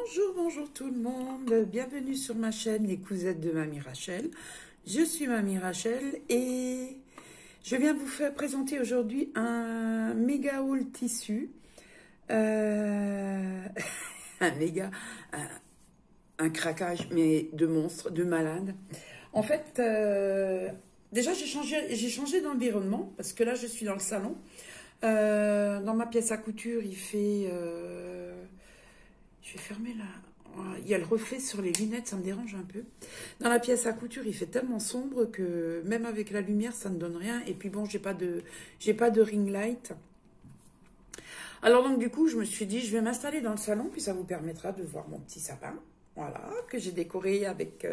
Bonjour, bonjour tout le monde, bienvenue sur ma chaîne Les Cousettes de Mamie Rachel. Je suis Mamie Rachel et je viens vous faire présenter aujourd'hui un méga haul tissu. Un méga, un craquage mais de monstre, de malade. En fait, déjà j'ai changé d'environnement parce que là je suis dans le salon. Dans ma pièce à couture, il fait... je vais fermer là. Il y a le reflet sur les lunettes, ça me dérange un peu. Dans la pièce à couture, il fait tellement sombre que même avec la lumière, ça ne donne rien. Et puis bon, j'ai pas de ring light. Alors donc du coup, je me suis dit, je vais m'installer dans le salon, puis ça vous permettra de voir mon petit sapin. Voilà, que j'ai décoré avec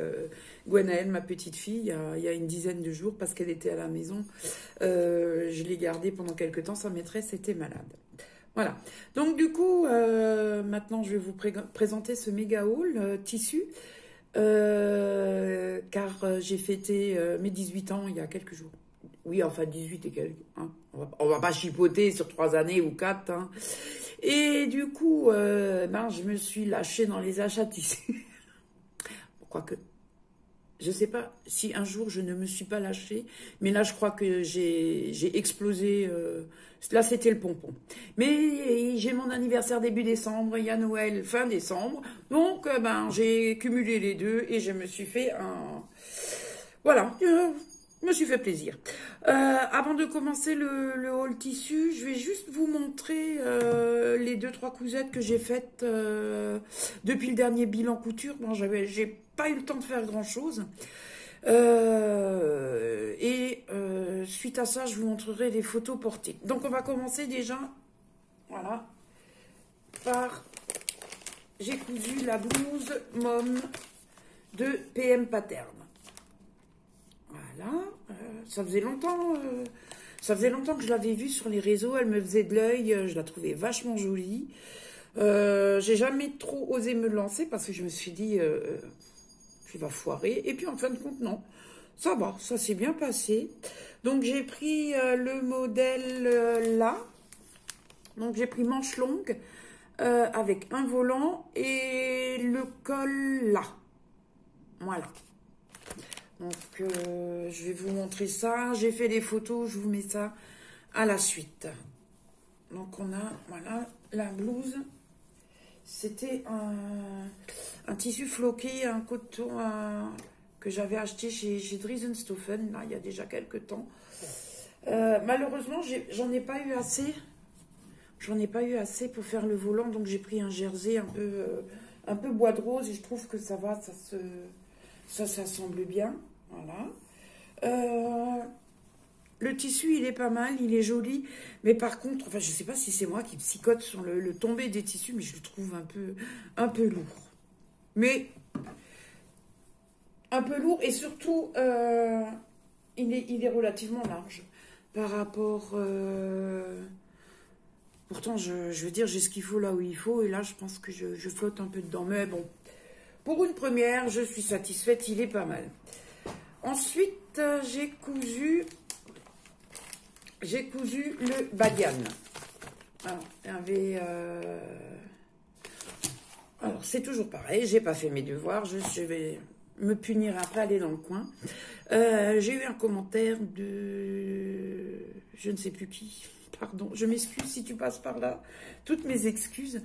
Gwenaëlle, ma petite fille, il y a une dizaine de jours, parce qu'elle était à la maison. Je l'ai gardée pendant quelques temps, sa maîtresse était malade. Voilà, donc du coup, maintenant je vais vous présenter ce méga haul tissu, car j'ai fêté mes 18 ans il y a quelques jours. Oui, enfin 18 et quelques, hein. On va pas chipoter sur 3 années ou 4, hein. Et du coup, je me suis lâchée dans les achats tissus. Quoique, je ne sais pas si un jour je ne me suis pas lâchée, mais là je crois que j'ai explosé. Là c'était le pompon. Mais j'ai mon anniversaire début décembre, il y a Noël fin décembre, donc j'ai cumulé les deux et je me suis fait un... Voilà, je me suis fait plaisir. Avant de commencer le haul tissu, je vais juste vous montrer les 2-3 cousettes que j'ai faites depuis le dernier bilan couture. Bon, j'ai pas eu le temps de faire grand chose. Suite à ça, je vous montrerai les photos portées. Donc on va commencer déjà, voilà, par... J'ai cousu la blouse Mom de PM Pattern. Voilà, ça faisait longtemps que je l'avais vue sur les réseaux, elle me faisait de l'œil, je la trouvais vachement jolie. J'ai jamais trop osé me lancer parce que je me suis dit, je vais foirer. Et puis en fin de compte, non, ça va, ça s'est bien passé. Donc j'ai pris le modèle là, donc j'ai pris manche longue avec un volant et le col là, voilà. Donc, je vais vous montrer ça. J'ai fait des photos, je vous mets ça à la suite. Donc, on a, voilà, la blouse. C'était un tissu floqué, un coton que j'avais acheté chez Driesenstoffen, là, il y a déjà quelques temps. Malheureusement, j'en ai pas eu assez. J'en ai pas eu assez pour faire le volant, donc j'ai pris un jersey un peu bois de rose et je trouve que ça va, ça semble bien. Voilà. Le tissu, il est pas mal, il est joli. Mais par contre, enfin, je sais pas si c'est moi qui psychote sur le tombé des tissus, mais je le trouve un peu lourd. Mais un peu lourd et surtout, il est relativement large par rapport... Pourtant, je veux dire, j'ai ce qu'il faut là où il faut. Et là, je pense que je flotte un peu dedans. Mais bon, pour une première, je suis satisfaite, il est pas mal. Ensuite, j'ai cousu le badiane. Alors, c'est toujours pareil, j'ai pas fait mes devoirs, je vais me punir après, aller dans le coin. J'ai eu un commentaire de... je ne sais plus qui, pardon, je m'excuse si tu passes par là, toutes mes excuses.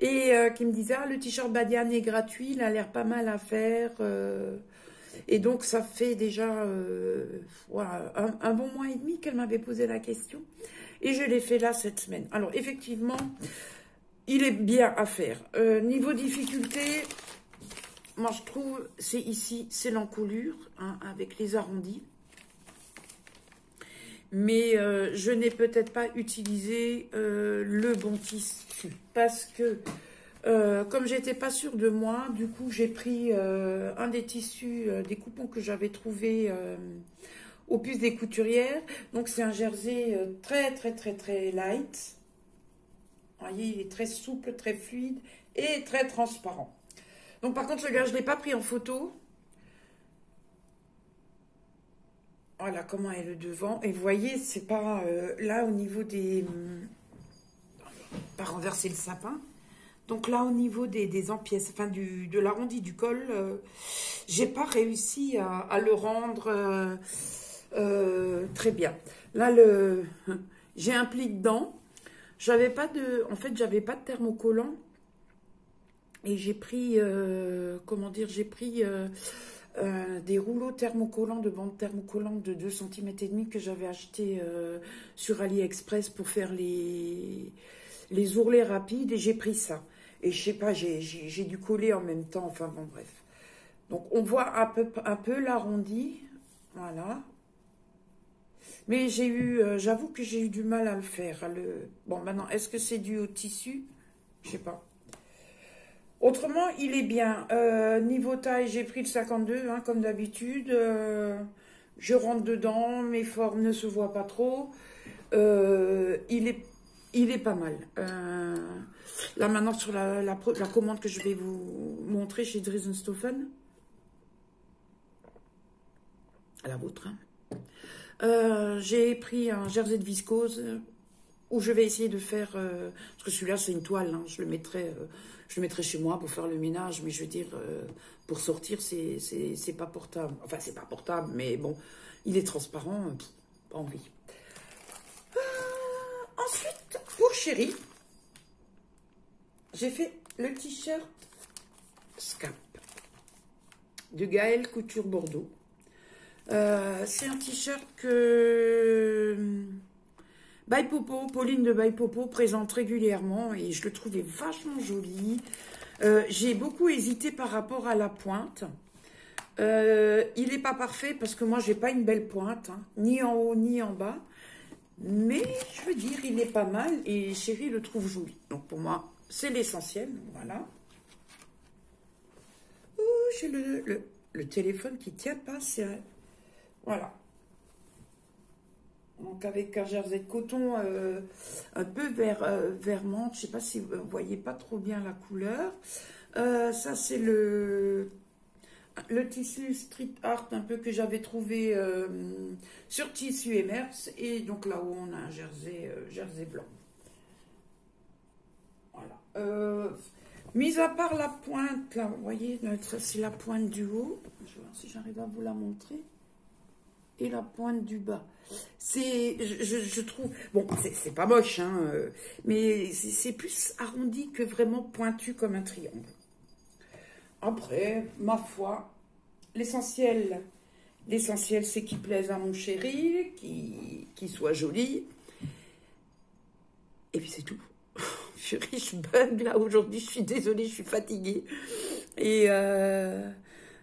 Et qui me disait, ah, le t-shirt badiane est gratuit, il a l'air pas mal à faire... Et donc, ça fait déjà voilà, un bon mois et demi qu'elle m'avait posé la question. Et je l'ai fait là cette semaine. Alors, effectivement, il est bien à faire. Niveau difficulté, moi, je trouve, c'est ici, c'est l'encolure, hein, avec les arrondis. Mais je n'ai peut-être pas utilisé le bon tissu. Parce que... comme j'étais pas sûre de moi, du coup j'ai pris un des tissus, des coupons que j'avais trouvé au puce des couturières. Donc c'est un jersey très light. Vous voyez, il est très souple, très fluide et très transparent. Donc par contre, ce gars, je ne l'ai pas pris en photo. Voilà comment est le devant. Et vous voyez, c'est pas là au niveau des... pas renverser le sapin. Donc là, au niveau des empièces, enfin de l'arrondi du col, j'ai pas réussi à le rendre très bien. Là, j'ai un pli dedans. En fait, j'avais pas de thermocollant. Et j'ai pris, comment dire, j'ai pris des rouleaux thermocollants, de bandes thermocollantes de 2,5 cm que j'avais acheté sur AliExpress pour faire les ourlets rapides. Et j'ai pris ça. Et je sais pas, j'ai dû coller en même temps. Enfin bon, bref. Donc on voit un peu l'arrondi. Voilà. Mais j'avoue que j'ai eu du mal à le faire. Bon, maintenant, est-ce que c'est dû au tissu? Je sais pas. Autrement, il est bien. Niveau taille, j'ai pris le 52, hein, comme d'habitude. Je rentre dedans, mes formes ne se voient pas trop. Il est pas mal. Là, maintenant, sur la commande que je vais vous montrer chez Dreisenstoffen. À la vôtre, hein. J'ai pris un jersey de viscose où je vais essayer de faire... parce que celui-là, c'est une toile. Hein, je le mettrai chez moi pour faire le ménage. Mais je veux dire, pour sortir, c'est pas portable. Enfin, c'est pas portable, mais bon, il est transparent. Pas envie. Ensuite, pour Chérie, j'ai fait le t-shirt Scap de Gaëlle Couture Bordeaux. C'est un t-shirt que By Popo, Pauline de By Popo présente régulièrement et je le trouvais vachement joli. J'ai beaucoup hésité par rapport à la pointe. Il n'est pas parfait parce que moi j'ai pas une belle pointe, hein, ni en haut ni en bas. Mais je veux dire, il est pas mal et Chérie le trouve joli. Donc pour moi, c'est l'essentiel. Voilà. J'ai le téléphone qui tient pas, c'est... Voilà. Donc avec un jersey de coton un peu vert menthe. Je ne sais pas si vous ne voyez pas trop bien la couleur. Ça c'est le tissu street art un peu que j'avais trouvé sur Tissu Emers. Et donc là-haut on a un jersey blanc. Voilà. Mis à part la pointe, là, vous voyez, c'est la pointe du haut. Je vais voir si j'arrive à vous la montrer. Et la pointe du bas. Je trouve... Bon, c'est pas moche, hein, mais c'est plus arrondi que vraiment pointu comme un triangle. Après, ma foi, l'essentiel, c'est qu'il plaise à mon chéri, qu'il soit joli. Et puis c'est tout. Chérie, je bug là aujourd'hui, je suis désolée, je suis fatiguée. Et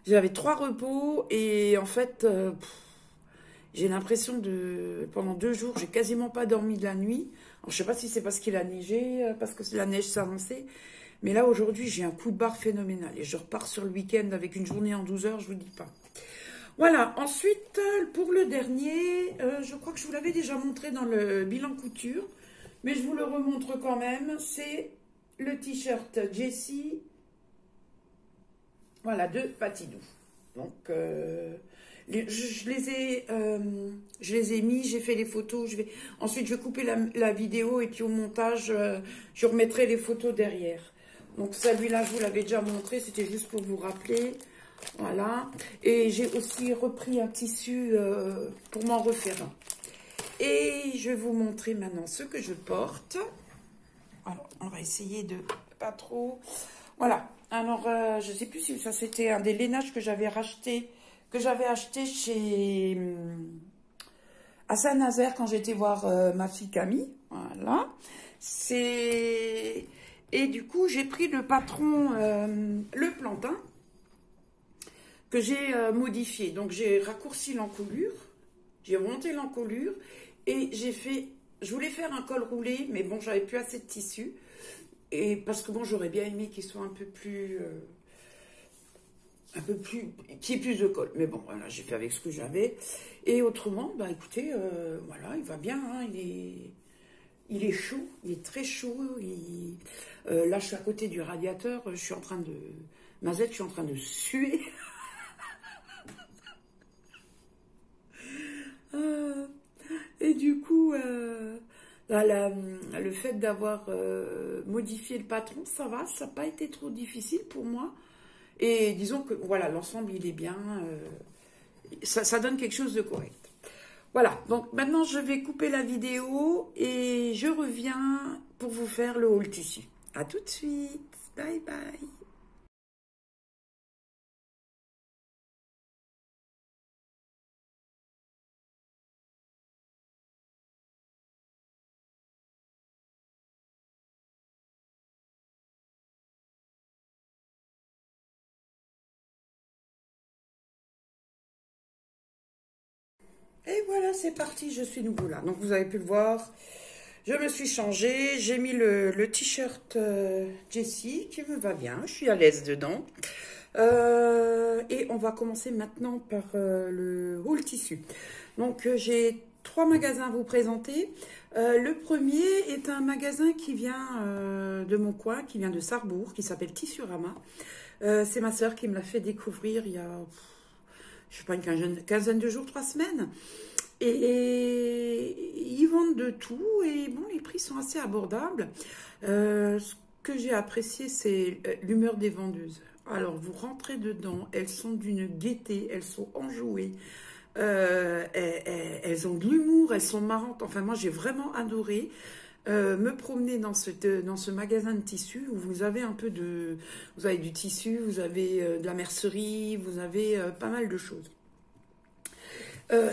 j'avais 3 repos et en fait... j'ai l'impression pendant 2 jours, j'ai quasiment pas dormi de la nuit. Alors, je sais pas si c'est parce qu'il a neigé, parce que la neige s'est avancée. Mais là, aujourd'hui, j'ai un coup de barre phénoménal. Et je repars sur le week-end avec une journée en 12 heures, je vous dis pas. Voilà. Ensuite, pour le dernier, je crois que je vous l'avais déjà montré dans le bilan couture. Mais je vous le remontre quand même. C'est le t-shirt Jessie. Voilà, de Patidou. Donc... je les ai mis, j'ai fait les photos. Ensuite, je vais couper la vidéo et puis au montage, je remettrai les photos derrière. Donc, celui-là, je vous l'avais déjà montré. C'était juste pour vous rappeler. Voilà. Et j'ai aussi repris un tissu pour m'en refaire un. Et je vais vous montrer maintenant ce que je porte. Alors, on va essayer de pas trop... Voilà. Alors, je ne sais plus si ça c'était un des lainages que j'avais racheté... que j'avais acheté à Saint-Nazaire quand j'étais voir ma fille Camille. Voilà. Et du coup, j'ai pris le patron, le plantain, que j'ai modifié. Donc, j'ai raccourci l'encolure, j'ai monté l'encolure et je voulais faire un col roulé, mais bon, j'avais plus assez de tissu. Et parce que bon, j'aurais bien aimé qu'il soit un peu plus... qui est plus de col. Mais bon, voilà, j'ai fait avec ce que j'avais. Et autrement, bah écoutez, voilà, il va bien. Hein, il est chaud, il est très chaud. Là, je suis à côté du radiateur. Je suis en train de... Mazette, je suis en train de suer. Et du coup, Le fait d'avoir modifié le patron, ça va, ça n'a pas été trop difficile pour moi. Et disons que voilà, l'ensemble, il est bien. Ça donne quelque chose de correct. Voilà, donc maintenant je vais couper la vidéo et je reviens pour vous faire le haul tissu. À tout de suite. Bye bye. Et voilà, c'est parti, je suis nouveau là. Donc vous avez pu le voir, je me suis changée, j'ai mis le t-shirt Jessie qui me va bien, je suis à l'aise dedans. Et on va commencer maintenant par le haul tissu. Donc j'ai 3 magasins à vous présenter. Le premier est un magasin qui vient de mon coin, qui vient de Sarrebourg, qui s'appelle Tissurama. C'est ma sœur qui me l'a fait découvrir il y a, je sais pas, une quinzaine de jours, 3 semaines. Et ils vendent de tout et bon, les prix sont assez abordables. Ce que j'ai apprécié, c'est l'humeur des vendeuses. Alors, vous rentrez dedans, elles sont d'une gaieté, elles sont enjouées, elles ont de l'humour, elles sont marrantes. Enfin, moi, j'ai vraiment adoré me promener dans ce magasin de tissus où vous avez vous avez du tissu, vous avez de la mercerie, vous avez pas mal de choses.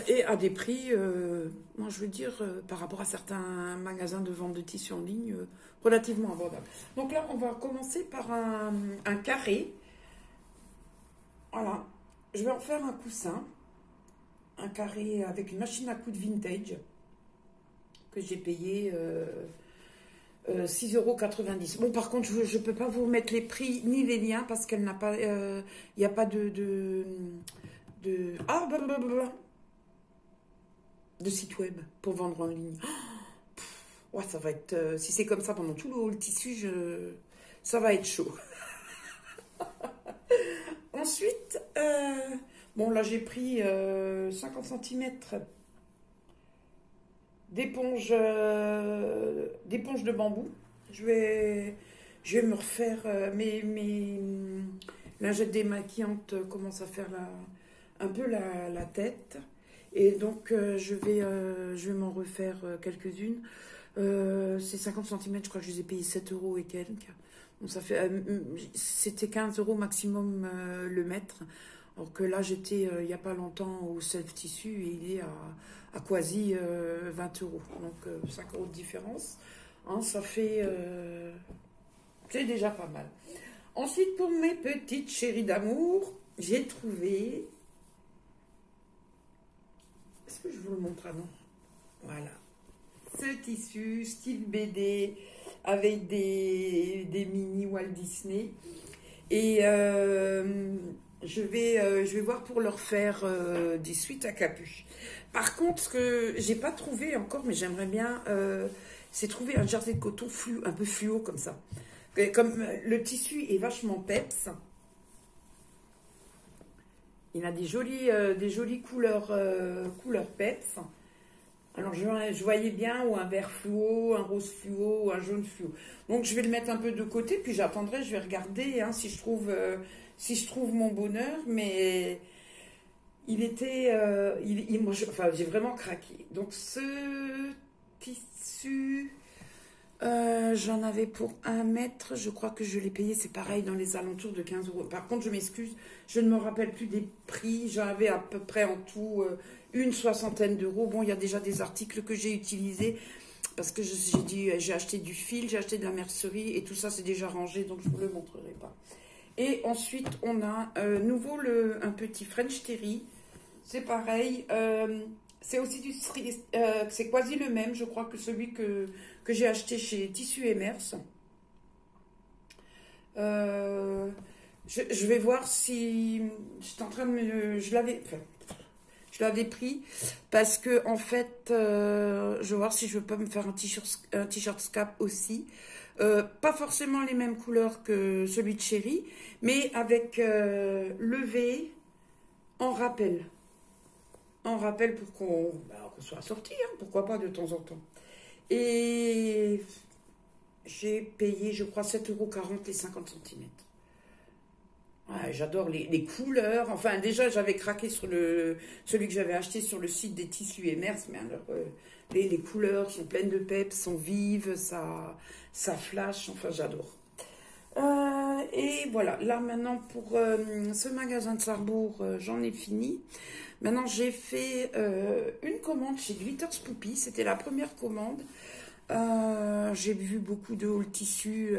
Et à des prix, moi je veux dire, par rapport à certains magasins de vente de tissus en ligne, relativement abordables. Donc là, on va commencer par un carré. Voilà, je vais en faire un coussin, un carré avec une machine à coudre vintage que j'ai payé 6,90 €. Bon, par contre, je ne peux pas vous mettre les prix ni les liens parce qu'elle n'a pas, il n'y a pas ah, blablabla, de site web pour vendre en ligne. Ouais, ça va être, si c'est comme ça pendant tout le haul tissu, ça va être chaud. Ensuite, bon là j'ai pris 50 cm d'éponge de bambou. Je vais me refaire mes lingettes démaquillantes commencent à faire un peu la tête. Et donc je vais m'en refaire quelques-unes. Ces 50 cm, je crois que je les ai payés 7 € et quelques. Donc ça fait, c'était 15 € maximum le mètre. Alors que là, j'étais il n'y a pas longtemps au Self Tissu et il est à quasi 20 €. Donc 5 € de différence. Hein, ça fait... c'est déjà pas mal. Ensuite, pour mes petites chéries d'amour, j'ai trouvé... Est-ce que je vous le montre avant? Voilà. Ce tissu, style BD, avec des mini Walt Disney. Et je vais voir pour leur faire des suites à capuche. Par contre, ce que j'ai pas trouvé encore, mais j'aimerais bien, c'est trouver un jersey de coton un peu fluo comme ça. Comme le tissu est vachement peps, il a des jolies couleurs peps. Alors je voyais bien ou un vert fluo, un rose fluo, ou un jaune fluo. Donc je vais le mettre un peu de côté, puis j'attendrai, je vais regarder hein, si je trouve mon bonheur. Mais il était, enfin j'ai vraiment craqué. Donc ce tissu, j'en avais pour 1 mètre, je crois que je l'ai payé, c'est pareil, dans les alentours de 15 €. Par contre, je m'excuse, je ne me rappelle plus des prix, j'avais à peu près en tout une soixantaine d'euros. Bon, il y a déjà des articles que j'ai utilisés, parce que j'ai acheté du fil, j'ai acheté de la mercerie, et tout ça c'est déjà rangé, donc je ne vous le montrerai pas. Et ensuite, on a nouveau un petit French Terry, c'est pareil, c'est aussi c'est quasi le même, je crois, que celui que j'ai acheté chez Tissu Emers. Je vais voir si... J'étais en train de je l'avais pris parce que, en fait, je vais voir si je veux pas me faire un t-shirt scap aussi. Pas forcément les mêmes couleurs que celui de Chéri, mais avec levé en rappel. En rappel pour qu'on soit assorti, hein, pourquoi pas de temps en temps. Et j'ai payé, je crois, 7,40 € les 50 centimètres. Ouais, j'adore les couleurs. Enfin, déjà, j'avais craqué sur celui que j'avais acheté sur le site des tissus Emers. Mais alors, les couleurs sont pleines de peps, sont vives, ça flash. Enfin, j'adore. Et voilà, là maintenant pour ce magasin de Sarrebourg, j'en ai fini. Maintenant j'ai fait une commande chez Glitter Spoopy, c'était la première commande. J'ai vu beaucoup de haul tissus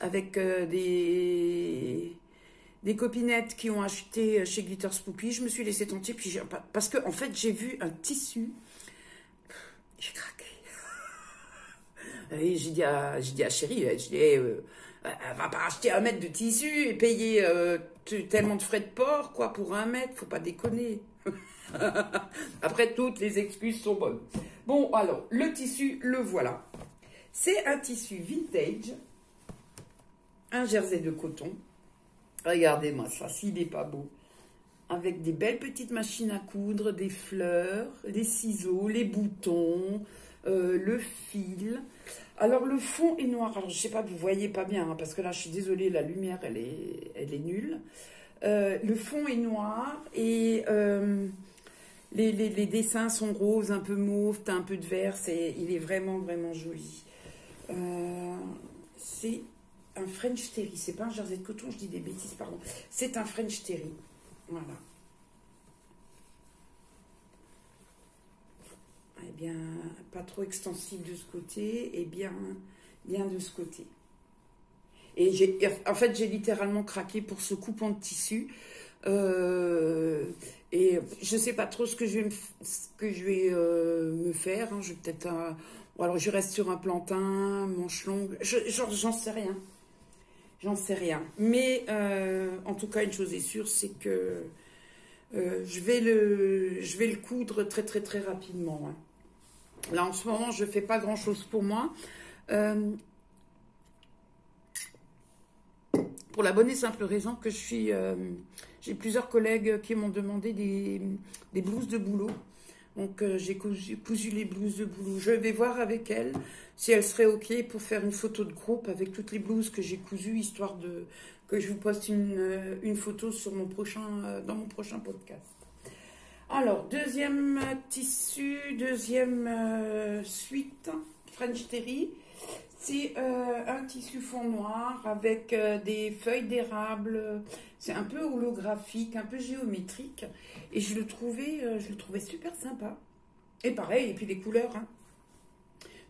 avec des copinettes qui ont acheté chez Glitter Spoopy. Je me suis laissée tenter, puis parce que en fait j'ai vu un tissu, j'ai craqué. Et j'ai dit à chérie, je dis, elle va pas acheter 1 mètre de tissu et payer tellement de frais de port, quoi, pour 1 mètre, faut pas déconner. Après, toutes les excuses sont bonnes. Bon, alors, le tissu, le voilà. C'est un tissu vintage, un jersey de coton. Regardez-moi ça, s'il n'est pas beau. Avec des belles petites machines à coudre, des fleurs, les ciseaux, les boutons, le fil. Alors le fond est noir. Alors je sais pas, vous voyez pas bien, hein, parce que là je suis désolée, la lumière elle est nulle. Le fond est noir et les dessins sont roses, un peu mauve, un peu de vert. Il est vraiment vraiment joli. C'est un French Terry. C'est pas un jersey de coton, je dis des bêtises, pardon. C'est un French Terry. Voilà. Eh bien, pas trop extensive de ce côté et bien de ce côté. Et en fait, j'ai littéralement craqué pour ce coupon de tissu. Et je sais pas trop ce que je vais me faire. Hein. Je vais peut-être ou alors je reste sur un plantain, manche longue. J'en sais rien. J'en sais rien. Mais en tout cas, une chose est sûre, c'est que je vais le coudre très très très rapidement. Hein. Là, en ce moment, je ne fais pas grand-chose pour moi. Pour la bonne et simple raison que j'ai plusieurs collègues qui m'ont demandé des blouses de boulot. Donc, j'ai cousu les blouses de boulot. Je vais voir avec elles si elles seraient OK pour faire une photo de groupe avec toutes les blouses que j'ai cousues, histoire que je vous poste une photo sur dans mon prochain podcast. Alors, deuxième tissu, deuxième suite, French Terry. C'est un tissu fond noir avec des feuilles d'érable. C'est un peu holographique, un peu géométrique. Et je le trouvais super sympa. Et pareil, et puis les couleurs. Hein.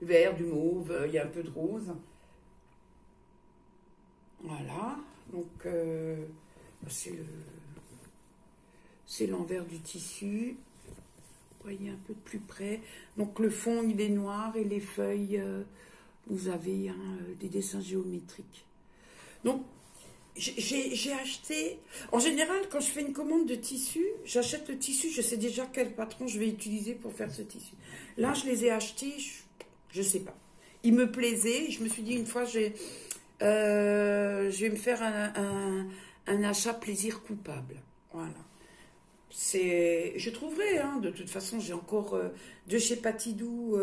Vert, du mauve, il y a un peu de rose. Voilà. Donc, c'est l'envers du tissu. Vous voyez un peu de plus près. Donc le fond, il est noir et les feuilles, vous avez des dessins géométriques. Donc, j'ai acheté... En général, quand je fais une commande de tissu, j'achète le tissu, je sais déjà quel patron je vais utiliser pour faire ce tissu. Là, je les ai achetés, je sais pas. Ils me plaisaient. Je me suis dit, une fois, je vais me faire un achat plaisir coupable. Voilà. Je trouverai, hein, de toute façon, j'ai encore de chez Patidou,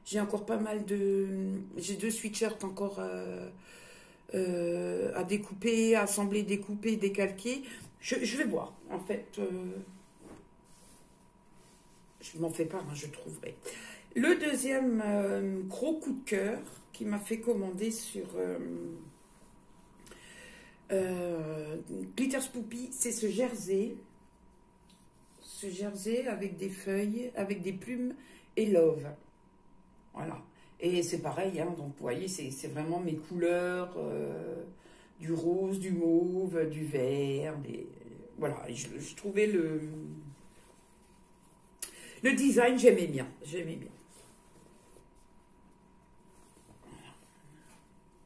j'ai encore pas mal j'ai 2 sweatshirts encore à découper, à assembler, découper, décalquer. Je vais voir, en fait, je m'en fais pas, hein, je trouverai. Le deuxième gros coup de cœur qui m'a fait commander sur Glitter Spoopy, c'est ce jersey. Ce jersey avec des feuilles, avec des plumes et love. Voilà. Et c'est pareil, hein, donc vous voyez, c'est vraiment mes couleurs, du rose, du mauve, du vert. Voilà, je trouvais le design, j'aimais bien. J'aimais bien. Voilà.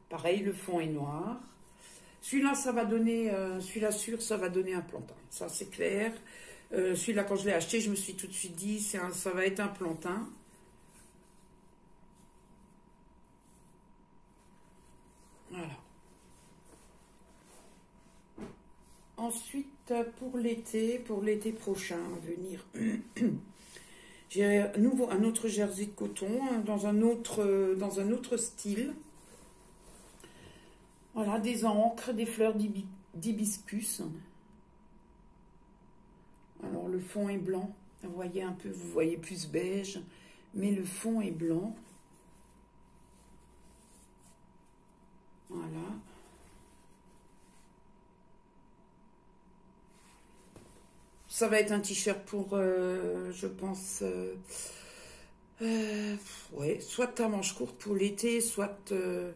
Pareil, le fond est noir. Celui-là, ça va donner, celui-là sûr, ça va donner un plantain. Ça, c'est clair. Celui-là, quand je l'ai acheté, je me suis tout de suite dit, ça va être un plantain. Voilà. Ensuite, pour l'été prochain à venir, J'ai un autre jersey de coton hein, dans un autre style. Voilà, des encres, des fleurs d'hibiscus. Alors le fond est blanc. Vous voyez un peu, vous voyez plus beige, mais le fond est blanc. Voilà. Ça va être un t-shirt pour, je pense, ouais, soit à manches courtes pour l'été, soit un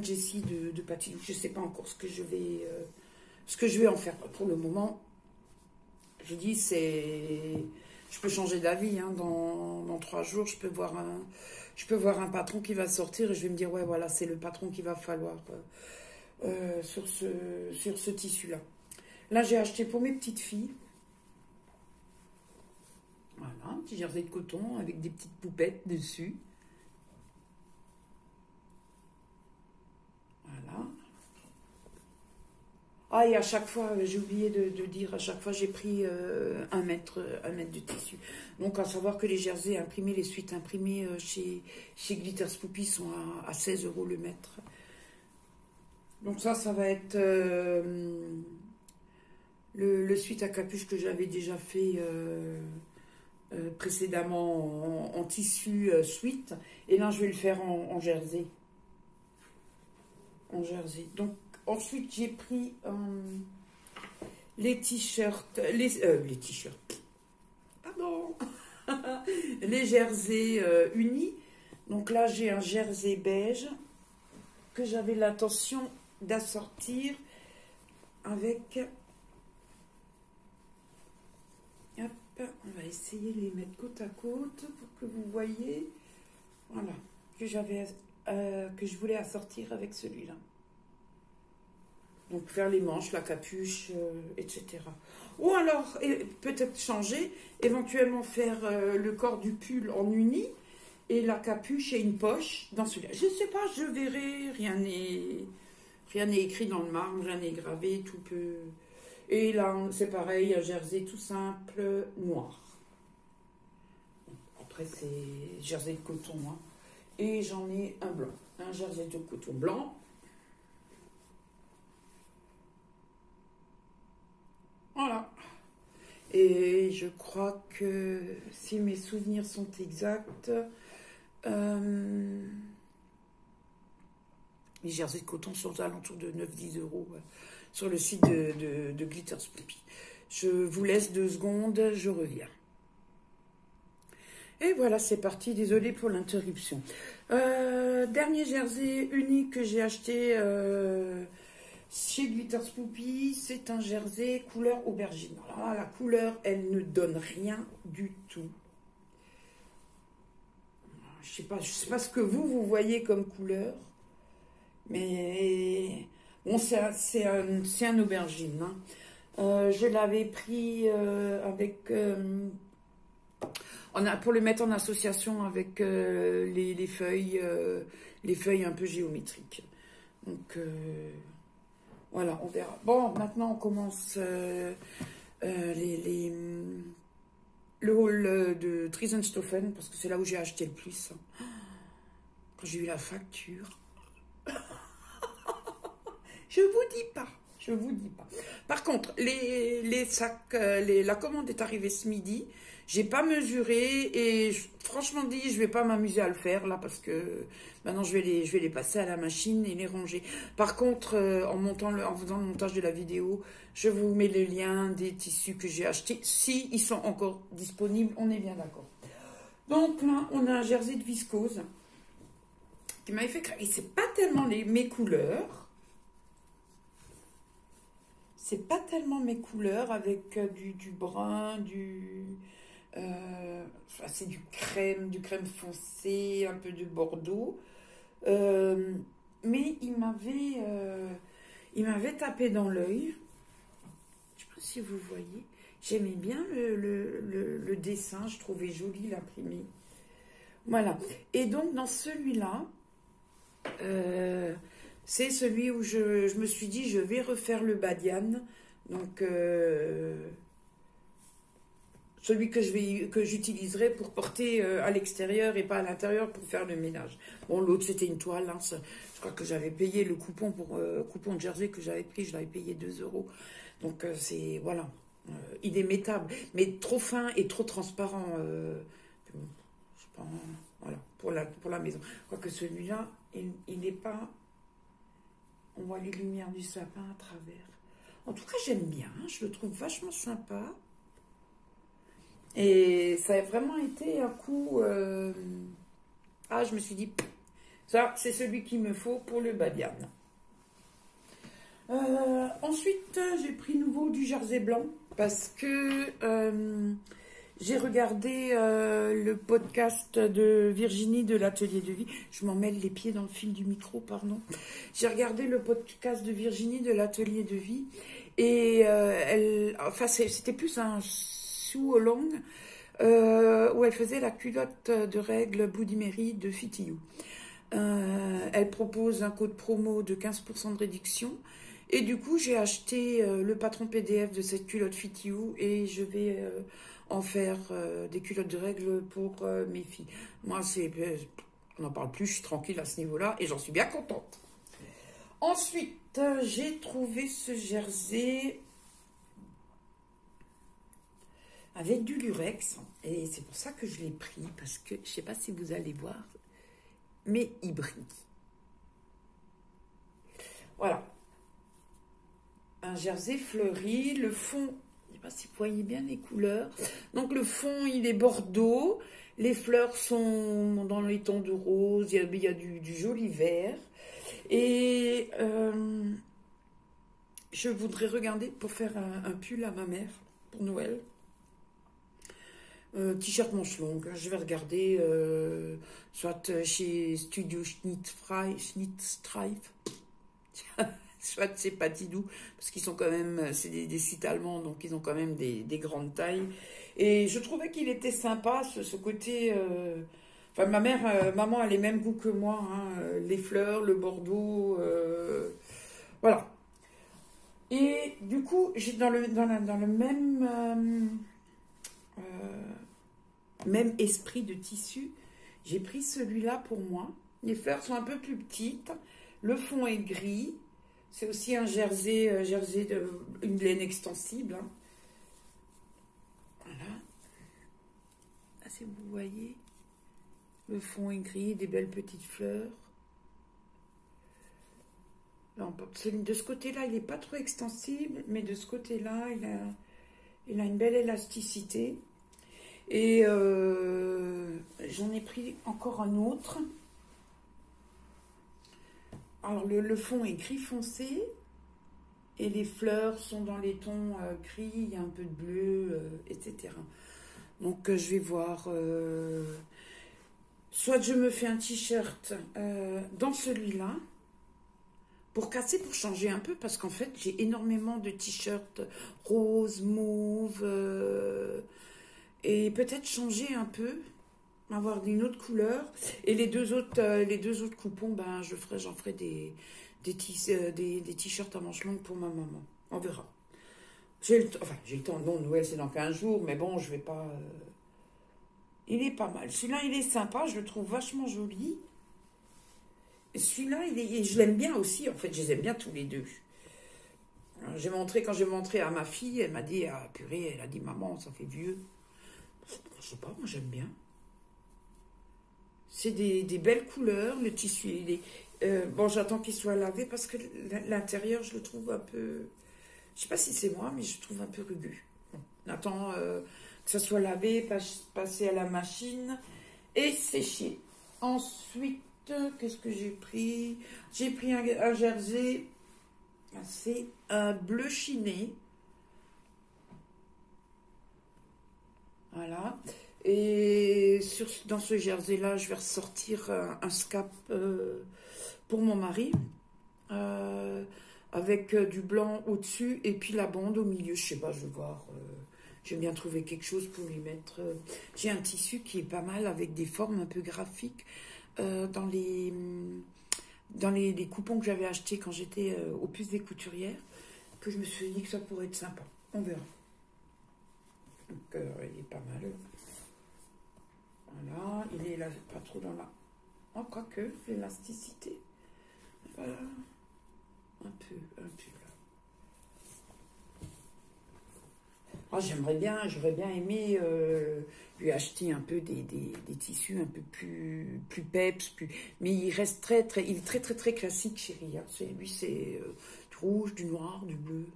Jessie de Patty. Je ne sais pas encore ce que je vais en faire pour le moment. Je dis, je peux changer d'avis. Hein, dans 3 jours, je peux voir un patron qui va sortir et je vais me dire, ouais, voilà, c'est le patron qu'il va falloir sur ce tissu-là. Là, j'ai acheté pour mes petites filles. Voilà, un petit jersey de coton avec des petites poupettes dessus. Voilà. Ah, et à chaque fois, j'ai oublié de dire, à chaque fois, j'ai pris 1 mètre de tissu. Donc, à savoir que les jerseys imprimés, les suites imprimées chez Glitter Spoopy sont à 16 € le mètre. Donc ça va être le suite à capuche que j'avais déjà fait précédemment en tissu suite. Et là, je vais le faire en jersey. En jersey. Donc, ensuite, j'ai pris les t-shirts. Les t-shirts. Pardon. Les jerseys unis. Donc là, j'ai un jersey beige que j'avais l'intention d'assortir avec... Hop, on va essayer de les mettre côte à côte pour que vous voyez. Voilà, que je voulais assortir avec celui-là. Donc faire les manches, la capuche, etc. Ou alors, peut-être changer, éventuellement faire le corps du pull en uni et la capuche et une poche dans celui-là. Je ne sais pas, je verrai, rien n'est écrit dans le marbre, rien n'est gravé, tout peut... Et là, c'est pareil, un jersey tout simple, noir. Après, c'est jersey de coton. Hein. Et j'en ai un blanc. Un jersey de coton blanc. Voilà. Et je crois que, si mes souvenirs sont exacts, les jerseys de coton sont aux alentours de 9-10 € sur le site de Glitter Spoopy. Je vous laisse 2 secondes, je reviens. Et voilà, c'est parti. Désolée pour l'interruption. Dernier jersey unique que j'ai acheté chez Glitter Spoopy, c'est un jersey couleur aubergine. Alors là, la couleur, elle ne donne rien du tout. Je sais pas ce que vous voyez comme couleur, mais bon, c'est un aubergine. Hein. Je l'avais pris avec... pour le mettre en association avec les feuilles un peu géométriques. Donc, voilà, on verra. Bon, maintenant, on commence le haul de Triesenstoffen, parce que c'est là où j'ai acheté le plus. Quand j'ai eu la facture... Je vous dis pas. Par contre, les sacs, la commande est arrivée ce midi. J'ai pas mesuré et franchement dit, je vais pas m'amuser à le faire là parce que maintenant je vais les passer à la machine et les ranger. Par contre, en faisant le montage de la vidéo, je vous mets le lien des tissus que j'ai achetés. Si ils sont encore disponibles, on est bien d'accord. Donc là, on a un jersey de viscose qui m'avait fait craquer. C'est pas tellement mes couleurs. C'est pas tellement mes couleurs avec du brun, c'est du crème foncé, un peu de bordeaux. Mais il m'avait tapé dans l'œil. Je sais pas si vous voyez. J'aimais bien le dessin, je trouvais joli l'imprimé. Voilà. Et donc dans celui-là, c'est celui où je me suis dit, je vais refaire le badiane. Donc, celui que j'utiliserai pour porter à l'extérieur et pas à l'intérieur pour faire le ménage. Bon, l'autre c'était une toile, hein, je crois que j'avais payé le coupon pour coupon de jersey que j'avais pris, je l'avais payé 2 euros. Donc c'est voilà, il est métable, mais trop fin et trop transparent. Je pense, voilà, pour la maison. Quoique celui-là, il n'est pas. On voit les lumières du sapin à travers. En tout cas, j'aime bien, hein, je le trouve vachement sympa. Et ça a vraiment été un coup... Ah, je me suis dit, ça, c'est celui qu'il me faut pour le badian. Ensuite, j'ai pris nouveau du jersey blanc parce que j'ai regardé le podcast de Virginie de l'Atelier de Vie. Je m'en mêle les pieds dans le fil du micro, pardon. J'ai regardé le podcast de Virginie de l'Atelier de Vie et c'était plus un sous-long où elle faisait la culotte de règle Bloody Mary de Fit You. Elle propose un code promo de 15% de réduction. Et du coup, j'ai acheté le patron PDF de cette culotte Fit You et je vais en faire des culottes de règle pour mes filles. Moi, on n'en parle plus, je suis tranquille à ce niveau-là et j'en suis bien contente. Ensuite, j'ai trouvé ce jersey avec du lurex et c'est pour ça que je l'ai pris parce que je ne sais pas si vous allez voir, mais il brille. Voilà. Un jersey fleuri, le fond, je ne sais pas si vous voyez bien les couleurs. Donc le fond, il est bordeaux, les fleurs sont dans les tons de rose, il y a du joli vert. Et je voudrais regarder pour faire un pull à ma mère pour Noël. T-shirt manche longue, je vais regarder soit chez Studio Schnittstreif. Soit c'est Patidou, parce qu'ils sont quand même, c'est des sites allemands, donc ils ont quand même des grandes tailles. Et je trouvais qu'il était sympa, ce côté... Enfin, maman a les mêmes goûts que moi, hein, les fleurs, le bordeaux, voilà. Et du coup, j'ai dans le même esprit de tissu, j'ai pris celui-là pour moi. Les fleurs sont un peu plus petites, le fond est gris. C'est aussi un jersey une laine extensible. Hein. Voilà. Là, si vous voyez, le fond est gris, des belles petites fleurs. Alors, de ce côté-là, il n'est pas trop extensible, mais de ce côté-là, il a une belle élasticité. Et j'en ai pris encore un autre. Alors, le fond est gris foncé et les fleurs sont dans les tons gris, il y a un peu de bleu, etc. Donc, je vais voir. Soit je me fais un t-shirt dans celui-là pour changer un peu, parce qu'en fait, j'ai énormément de t-shirts rose, mauve, et peut-être changer un peu. Avoir une autre couleur et les deux autres coupons, ben j'en ferai des t-shirts à manches longues pour ma maman. On verra. J'ai le temps. Non, Noël c'est dans 15 jours, mais bon, je vais pas. Il est pas mal. Celui-là, il est sympa, je le trouve vachement joli. Et celui-là, je l'aime bien aussi. En fait, je les aime bien tous les deux. Quand j'ai montré à ma fille, elle m'a dit, ah purée, elle a dit maman, ça fait vieux. Je sais pas, moi j'aime bien. C'est des belles couleurs, le tissu. Bon, j'attends qu'il soit lavé parce que l'intérieur, je le trouve un peu... Je sais pas si c'est moi, mais je le trouve un peu rugueux. Bon, j'attends que ça soit lavé, passer à la machine et sécher. Ensuite, qu'est-ce que j'ai pris? J'ai pris un jersey, c'est un bleu chiné. Voilà. Et dans ce jersey-là, je vais ressortir un scap pour mon mari, avec du blanc au-dessus et puis la bande au milieu. Je sais pas, je vais voir. J'aime bien trouver quelque chose pour lui mettre. J'ai un tissu qui est pas mal avec des formes un peu graphiques dans les coupons que j'avais achetés quand j'étais au Puce des Couturières, que je me suis dit que ça pourrait être sympa. On verra. Donc, il est pas mal. Voilà, il est là, pas trop dans la... Oh, quoique, l'élasticité. Voilà. Un peu là. Oh, j'aurais bien aimé lui acheter un peu des tissus un peu plus peps, mais il reste il est très classique, chérie. Hein. Lui, c'est du rouge, du noir, du bleu.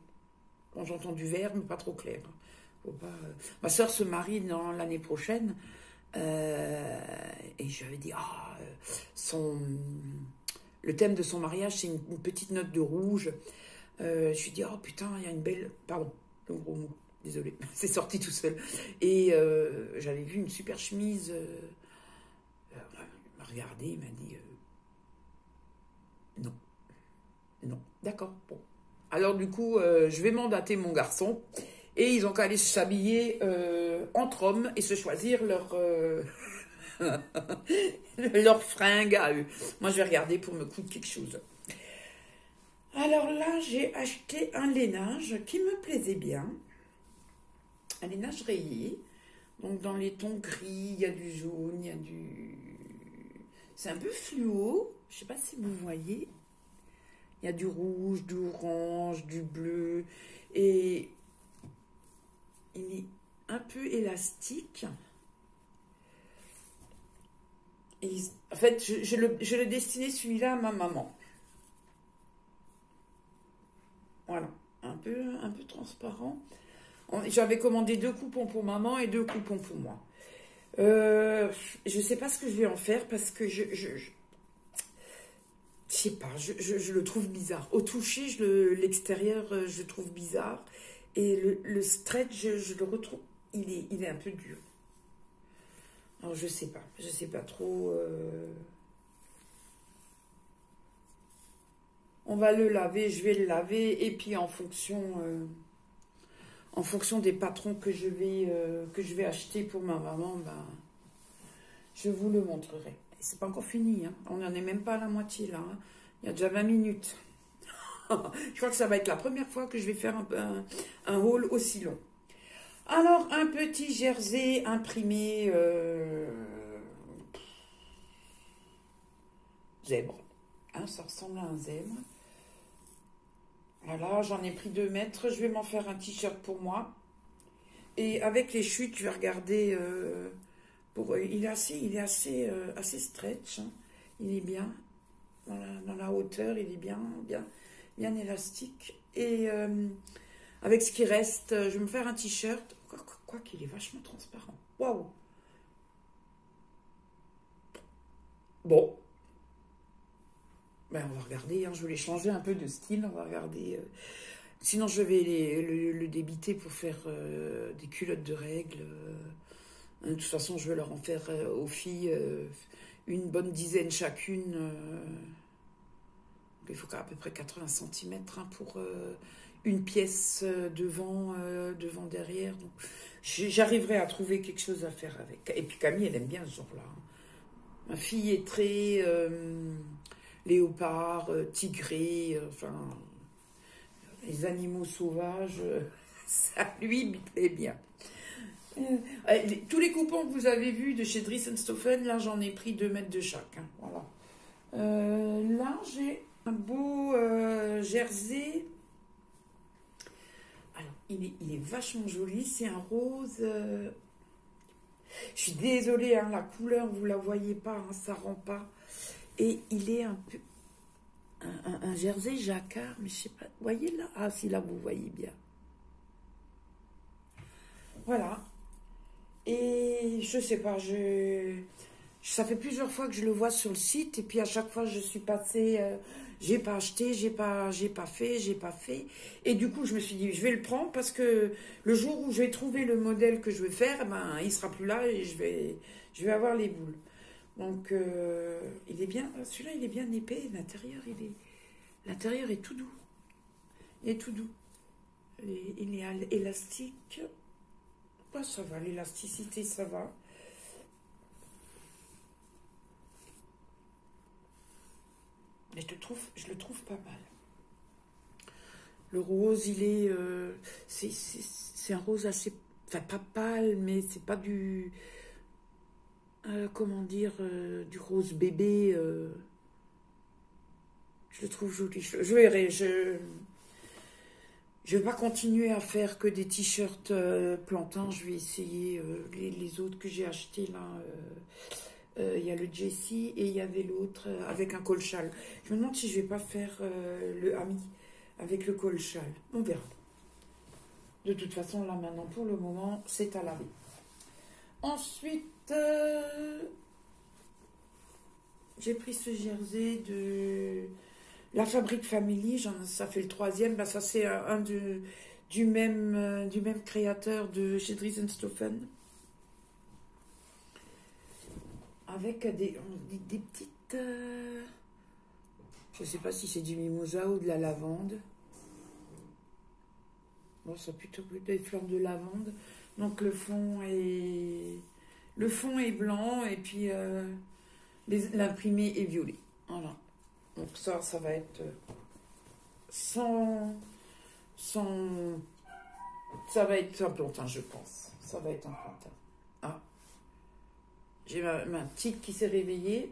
Bon, j'entends du vert, mais pas trop clair. Faut pas, Ma soeur se marie l'année prochaine, et je lui avais dit, le thème de son mariage, c'est une petite note de rouge. Je lui ai dit, oh putain, il y a une belle... Pardon, le gros mot. Désolée, c'est sorti tout seul. Et j'avais vu une super chemise. Il m'a regardé, il m'a dit non. Non. D'accord, bon. Alors du coup, je vais mandater mon garçon. Et ils ont qu'à aller s'habiller entre hommes et se choisir leur fringue à eux. Moi, je vais regarder pour me coudre quelque chose. Alors là, j'ai acheté un lainage qui me plaisait bien. Un lainage rayé. Donc dans les tons gris, il y a du jaune, il y a du... C'est un peu fluo. Je ne sais pas si vous voyez. Il y a du rouge, du orange, du bleu. Et il est un peu élastique. Et en fait, je le destinais celui-là à ma maman. Voilà. Un peu transparent. J'avais commandé 2 coupons pour maman et 2 coupons pour moi. Je ne sais pas ce que je vais en faire parce que je sais pas, je le trouve bizarre. Au toucher, l'extérieur, je le trouve bizarre. Et le stretch, je le retrouve, il est un peu dur. Alors, je sais pas trop. On va le laver, je vais le laver. Et puis, en fonction des patrons que je vais acheter pour ma maman, ben, je vous le montrerai. C'est pas encore fini, hein. On n'en est même pas à la moitié là. Hein. Il y a déjà 20 minutes. Je crois que ça va être la première fois que je vais faire un haul aussi long. Alors, un petit jersey imprimé zèbre. Hein, ça ressemble à un zèbre. Voilà, j'en ai pris 2 mètres. Je vais m'en faire un t-shirt pour moi. Et avec les chutes, je vais regarder. Il est assez stretch. Hein. Il est bien. Dans la hauteur, il est bien élastique. Et avec ce qui reste, je vais me faire un t-shirt. Quoi qu'il est vachement transparent. Waouh! Bon. Ben, on va regarder. Hein. Je voulais changer un peu de style. On va regarder. Sinon, je vais le débiter pour faire des culottes de règles. De toute façon, je vais leur en faire aux filles une bonne dizaine chacune. Il faut à peu près 80 cm hein, pour une pièce devant, derrière. Donc, j'arriverai à trouver quelque chose à faire avec. Et puis Camille, elle aime bien ce genre-là. Ma fille est très léopard, tigré, enfin, les animaux sauvages, ça lui plaît bien. Tous les coupons que vous avez vus de chez Dries+Stoffen, là j'en ai pris 2 mètres de chaque. Hein, voilà. Là j'ai un beau jersey. Alors il est vachement joli, c'est un rose. Je suis désolée, hein, la couleur vous la voyez pas, hein, ça rend pas. Et il est un peu un jersey jacquard, mais je sais pas. Vous voyez là? Ah si, là vous voyez bien. Voilà. Et je sais pas, ça fait plusieurs fois que je le vois sur le site et puis à chaque fois je suis passée, j'ai pas acheté, j'ai pas fait. Et du coup je me suis dit, je vais le prendre parce que le jour où je vais trouver le modèle que je veux faire, ben il sera plus là et je vais avoir les boules. Donc il est bien, celui-là il est bien épais, l'intérieur est tout doux. Il est tout doux. Il est élastique. Ouais, ça va, l'élasticité, ça va. Mais je le trouve pas mal. Le rose, il est... c'est un rose assez enfin pas pâle, mais c'est pas du, comment dire, du rose bébé. Je le trouve joli. Je verrai. Je vais pas continuer à faire que des t-shirts plantains. Je vais essayer les autres que j'ai achetés là. Il y a le Jessie et il y avait l'autre avec un col châle. Je me demande si je vais pas faire le Ami avec le col châle. On verra. De toute façon, là maintenant, pour le moment, c'est à laver. Ensuite, j'ai pris ce jersey de la Fabrique Family. Ça fait le troisième. Bah, ça, c'est du même créateur de chez Dries & Stephen. Avec des petites... je ne sais pas si c'est du mimosa ou de la lavande. Bon, ça a plutôt des fleurs de lavande. Donc le fond est blanc et puis l'imprimé est violet. Voilà. Donc ça va être sans... Ça va être un plantain, je pense. Ça va être un plantain. Ah. J'ai ma petite qui s'est réveillée.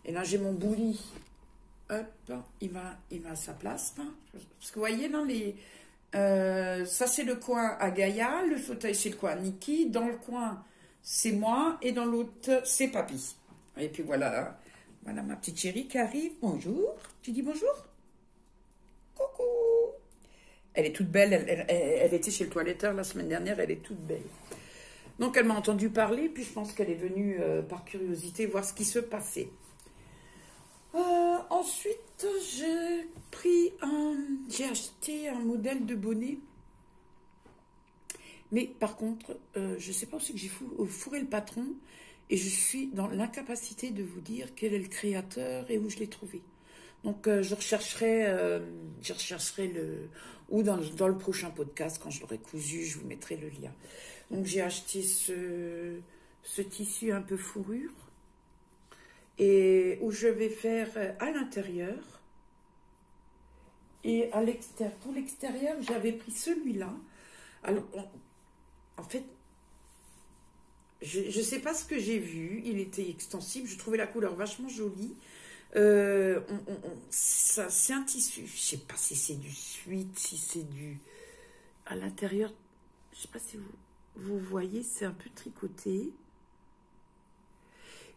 Et là, j'ai mon bouli. Hop, il va à sa place. Là. Parce que vous voyez, là, ça, c'est le coin à Gaïa. Le fauteuil, c'est le coin à Niki. Dans le coin, c'est moi. Et dans l'autre, c'est Papy. Et puis voilà. Voilà ma petite chérie qui arrive. Bonjour. Tu dis bonjour? Coucou. Elle est toute belle. Elle était chez le toiletteur la semaine dernière. Elle est toute belle. Donc, elle m'a entendu parler, puis je pense qu'elle est venue par curiosité voir ce qui se passait. Ensuite, j'ai acheté un modèle de bonnet. Mais par contre, je ne sais pas où c'est que j'ai fourré le patron, et je suis dans l'incapacité de vous dire quel est le créateur et où je l'ai trouvé. Donc, je rechercherai ou dans le prochain podcast, quand je l'aurai cousu, je vous mettrai le lien. Donc, j'ai acheté ce tissu un peu fourrure et où je vais faire à l'intérieur et à l'extérieur. Pour l'extérieur, j'avais pris celui-là. Alors, en fait, je ne sais pas ce que j'ai vu. Il était extensible. Je trouvais la couleur vachement jolie. Ça, c'est un tissu. Je ne sais pas si c'est du suite, si c'est du... À l'intérieur, je ne sais pas si vous voyez, c'est un peu tricoté.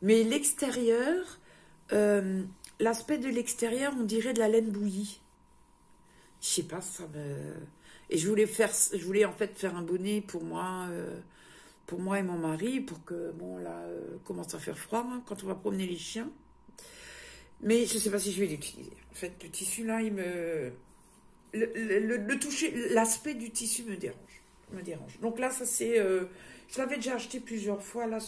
Mais l'extérieur, l'aspect de l'extérieur, on dirait de la laine bouillie. Je sais pas, ça me... Et je voulais en fait faire un bonnet pour moi et mon mari, pour que, bon, là, commence à faire froid, hein, quand on va promener les chiens. Mais je sais pas si je vais l'utiliser. En fait, le tissu, là, il me... Le toucher, l'aspect du tissu me dérange. Donc là, ça c'est... je l'avais déjà acheté plusieurs fois, là,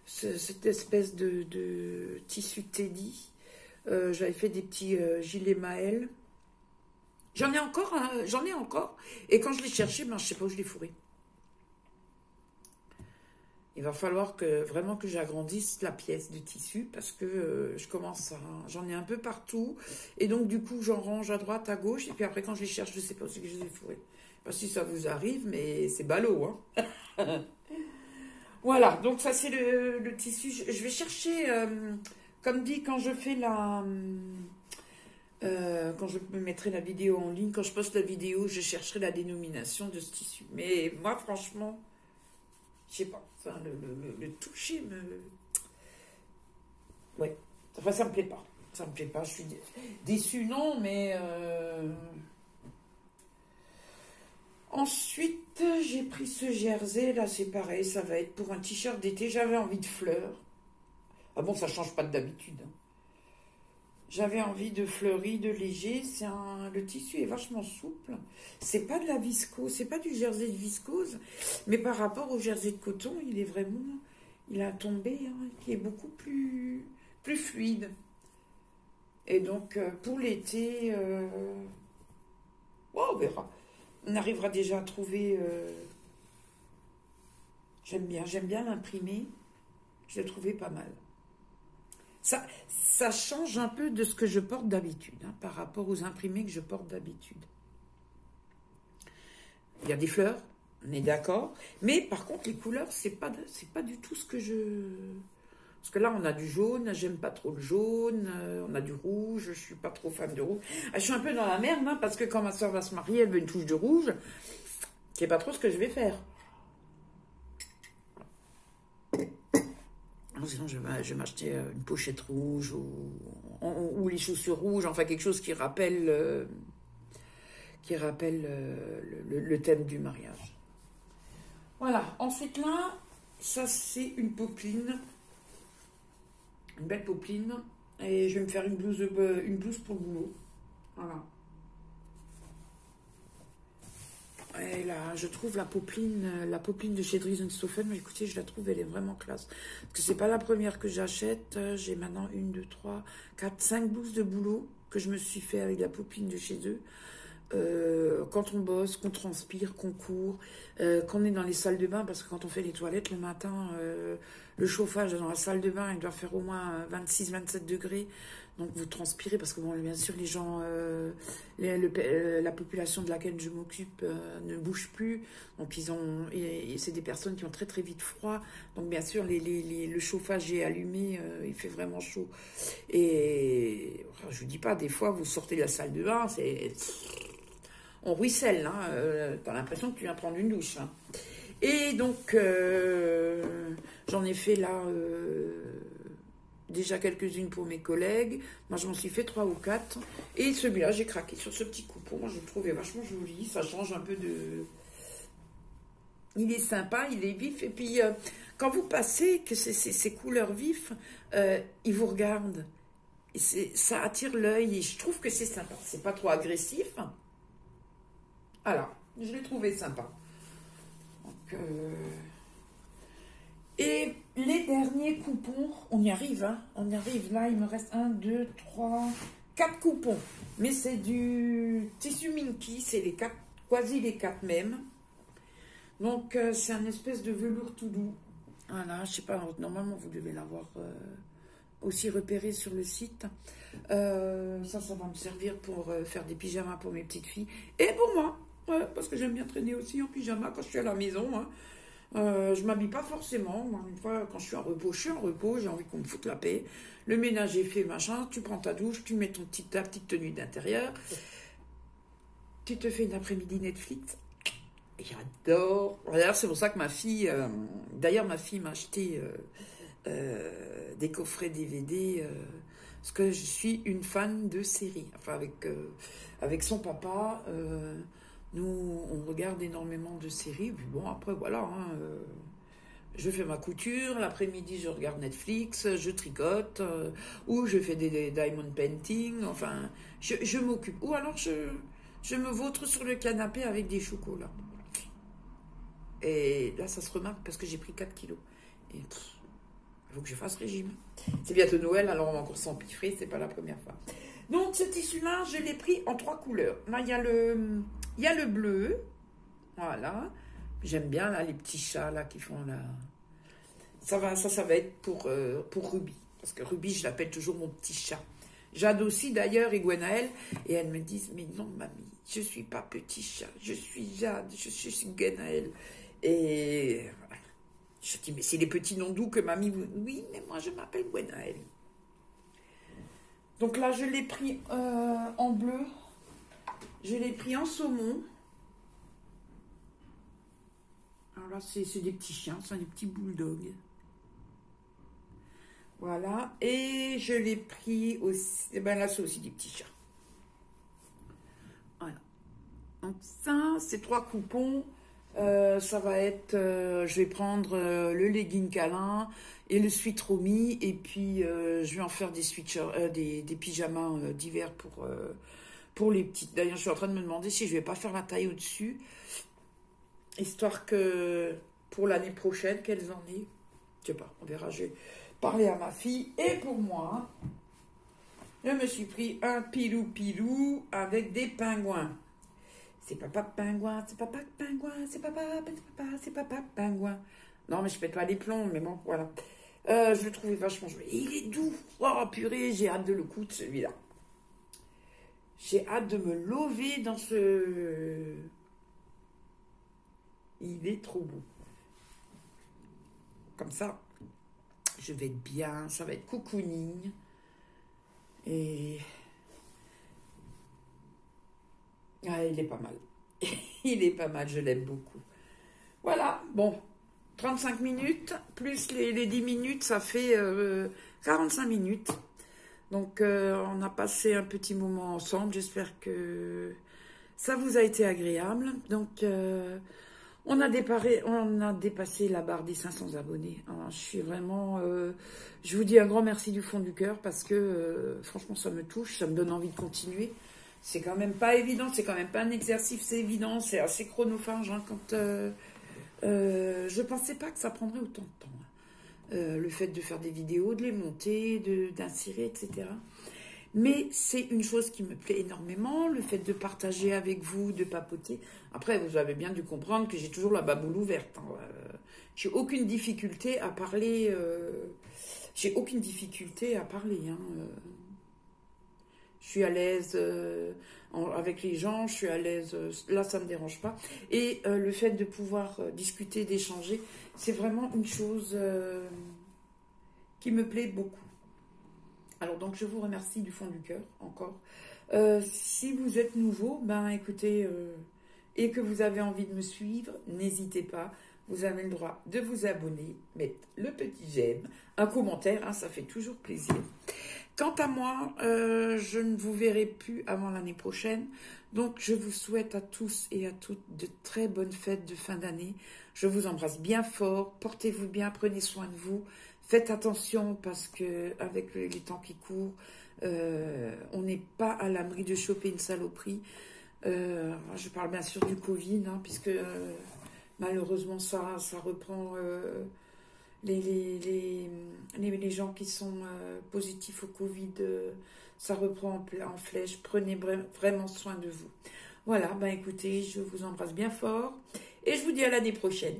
cette espèce de tissu Teddy. J'avais fait des petits gilets Maël. J'en ai encore. Et quand je l'ai cherché, ben, je ne sais pas où je l'ai fourré. Il va falloir vraiment que j'agrandisse la pièce de tissu parce que j'en ai un peu partout. Et donc, du coup, j'en range à droite, à gauche. Et puis après, quand je les cherche, je ne sais pas où c'est que je les ai fourrés. Je sais pas si ça vous arrive, mais c'est ballot, hein. Voilà, donc ça, c'est le tissu. Je vais chercher, comme dit, quand je fais quand je me mettrai la vidéo en ligne, quand je poste la vidéo, je chercherai la dénomination de ce tissu. Mais moi, franchement, je sais pas. Enfin, le toucher me... Ouais. Enfin, ça me plaît pas. Ça me plaît pas. Je suis déçue, non, mais... Ensuite, j'ai pris ce jersey. Là, c'est pareil. Ça va être pour un t-shirt d'été. J'avais envie de fleurs. Ah bon, ça change pas d'habitude. Hein. J'avais envie de fleuri, de léger. Le tissu est vachement souple. C'est pas de la viscose, c'est pas du jersey de viscose, mais par rapport au jersey de coton, il a tombé, hein, qui est beaucoup plus fluide. Et donc pour l'été, on verra. On arrivera déjà à trouver. J'aime bien l'imprimer. Je l'ai trouvé pas mal. Ça change un peu de ce que je porte d'habitude, hein, par rapport aux imprimés que je porte d'habitude. Il y a des fleurs, On est d'accord. Mais par contre, les couleurs, c'est pas du tout ce que je... Parce que là, on a du jaune, j'aime pas trop le jaune, on a du rouge, je suis pas trop fan de rouge. Ah, je suis un peu dans la merde, hein, parce que quand ma soeur va se marier, elle veut une touche de rouge. C'est pas trop ce que je vais faire. Sinon, je vais m'acheter une pochette rouge ou les chaussures rouges, enfin quelque chose qui rappelle, le thème du mariage. Voilà. Ensuite là, ça c'est une popeline, une belle popeline, et je vais me faire une blouse pour le boulot. Voilà. Et là, je trouve la popeline de chez Dries & Stephen, mais écoutez, je la trouve, elle est vraiment classe. Parce que c'est pas la première que j'achète. J'ai maintenant 1, 2, 3, 4, 5 blouses de boulot que je me suis fait avec la popeline de chez eux. Quand on bosse, qu'on transpire, qu'on court, qu'on est dans les salles de bain, parce que quand on fait les toilettes le matin, le chauffage dans la salle de bain, il doit faire au moins 26-27 degrés. Donc vous transpirez, parce que bon, bien sûr, les gens, la population de laquelle je m'occupe ne bouge plus. Donc c'est des personnes qui ont très très vite froid. Donc bien sûr, le chauffage est allumé, il fait vraiment chaud. Et je vous dis pas, des fois, vous sortez de la salle de bain, on ruisselle, hein, t'as l'impression que tu viens prendre une douche. Hein. Et donc, j'en ai fait là déjà quelques-unes pour mes collègues. Moi, je m'en suis fait 3 ou 4. Et celui-là, j'ai craqué sur ce petit coupon. Moi, je le trouvais vachement joli. Ça change un peu de... Il est sympa, il est vif. Et puis, quand vous passez, que ces couleurs vives, ils vous regardent. Et ça attire l'œil. Et je trouve que c'est sympa. C'est pas trop agressif. Voilà, je l'ai trouvé sympa. Donc, et les derniers coupons, on y arrive, hein, on y arrive. Là, il me reste 1, 2, 3, 4 coupons. Mais c'est du tissu Minky, c'est quasi les 4 mêmes. Donc, c'est un espèce de velours tout doux. Voilà, je sais pas, normalement, vous devez l'avoir aussi repéré sur le site. Ça va me servir pour faire des pyjamas pour mes petites filles. Et pour moi. Ouais, parce que j'aime bien traîner aussi en pyjama quand je suis à la maison. Hein. Je m'habille pas forcément. Moi, une fois, quand je suis en repos, j'ai envie qu'on me foute la paix. Le ménage est fait, machin. Tu prends ta douche, tu mets ta petite tenue d'intérieur. Tu te fais une après-midi Netflix. J'adore. D'ailleurs, c'est pour ça que ma fille m'a acheté des coffrets DVD. Parce que je suis une fan de séries. Enfin, avec son papa... nous, on regarde énormément de séries. Puis bon, après, voilà. Hein, je fais ma couture. L'après-midi, je regarde Netflix. Je tricote. Ou je fais des diamond painting. Enfin, je m'occupe. Ou alors, je me vautre sur le canapé avec des chocolats. Et là, ça se remarque parce que j'ai pris 4 kilos. Et il faut que je fasse régime. C'est bientôt Noël, alors on va encore s'empiffrer. C'est pas la première fois. Donc, ce tissu-là, je l'ai pris en 3 couleurs. Là, il y a le bleu, voilà. J'aime bien là les petits chats là qui font là. Ça va être pour Ruby, parce que Ruby, je l'appelle toujours mon petit chat. Jade aussi d'ailleurs et Gwenaël, et elles me disent mais non mamie, je suis pas petit chat, je suis Jade, je suis Gwenaël. Et voilà. Je dis mais c'est les petits noms doux que mamie vous. Oui, mais moi je m'appelle Gwenaël. Donc là je l'ai pris en bleu. Je l'ai pris en saumon. Alors là, c'est des petits chiens, c'est des petits bulldogs. Voilà. Et je l'ai pris aussi... Et ben là, c'est aussi des petits chats. Voilà. Donc ça, ces 3 coupons, ça va être... je vais prendre le legging câlin et le sweat Romy. Et puis, je vais en faire des des pyjamas d'hiver pour les petites. D'ailleurs, je suis en train de me demander si je vais pas faire la taille au-dessus, histoire que pour l'année prochaine, qu'elles en aient. Je sais pas, on verra. Je vais parler à ma fille. Et pour moi, je me suis pris un pilou avec des pingouins. C'est papa pingouin, c'est papa pingouin, c'est papa pingouin. Non, mais je pète pas les plombs, mais bon, voilà. Je le trouvais vachement joli. Et il est doux. Oh purée, j'ai hâte de le coudre celui-là. J'ai hâte de me lever dans ce... Il est trop beau. Comme ça, je vais être bien, ça va être cocooning. Et... ah, il est pas mal. Il est pas mal, je l'aime beaucoup. Voilà, bon, 35 minutes, plus les 10 minutes, ça fait 45 minutes. Donc, on a passé un petit moment ensemble. J'espère que ça vous a été agréable. Donc, on a dépassé la barre des 500 abonnés. Alors, je suis vraiment... je vous dis un grand merci du fond du cœur parce que, franchement, ça me touche, ça me donne envie de continuer. C'est quand même pas évident, c'est quand même pas un exercice, c'est évident, c'est assez chronophage. Hein, quand je pensais pas que ça prendrait autant de temps. Le fait de faire des vidéos, de les monter, d'insérer, etc. Mais c'est une chose qui me plaît énormément, le fait de partager avec vous, de papoter. Après, vous avez bien dû comprendre que j'ai toujours la baboule ouverte. Hein. J'ai aucune difficulté à parler. J'ai aucune difficulté à parler. Hein. Je suis à l'aise avec les gens, je suis à l'aise. Là, ça ne me dérange pas. Et le fait de pouvoir discuter, d'échanger, c'est vraiment une chose qui me plaît beaucoup. Alors donc je vous remercie du fond du cœur encore. Si vous êtes nouveau, ben écoutez, et que vous avez envie de me suivre, n'hésitez pas. Vous avez le droit de vous abonner, mettre le petit j'aime, un commentaire, hein, ça fait toujours plaisir. Quant à moi, je ne vous verrai plus avant l'année prochaine. Donc je vous souhaite à tous et à toutes de très bonnes fêtes de fin d'année. Je vous embrasse bien fort, portez-vous bien, prenez soin de vous. Faites attention parce que avec les temps qui courent, on n'est pas à l'abri de choper une saloperie. Je parle bien sûr du Covid, hein, puisque malheureusement ça reprend les gens qui sont positifs au Covid, ça reprend en flèche. Prenez vraiment soin de vous. Voilà, ben écoutez, je vous embrasse bien fort et je vous dis à l'année prochaine.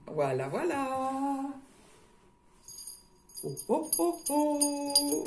Voilà, voilà. Oh, oh, oh, oh.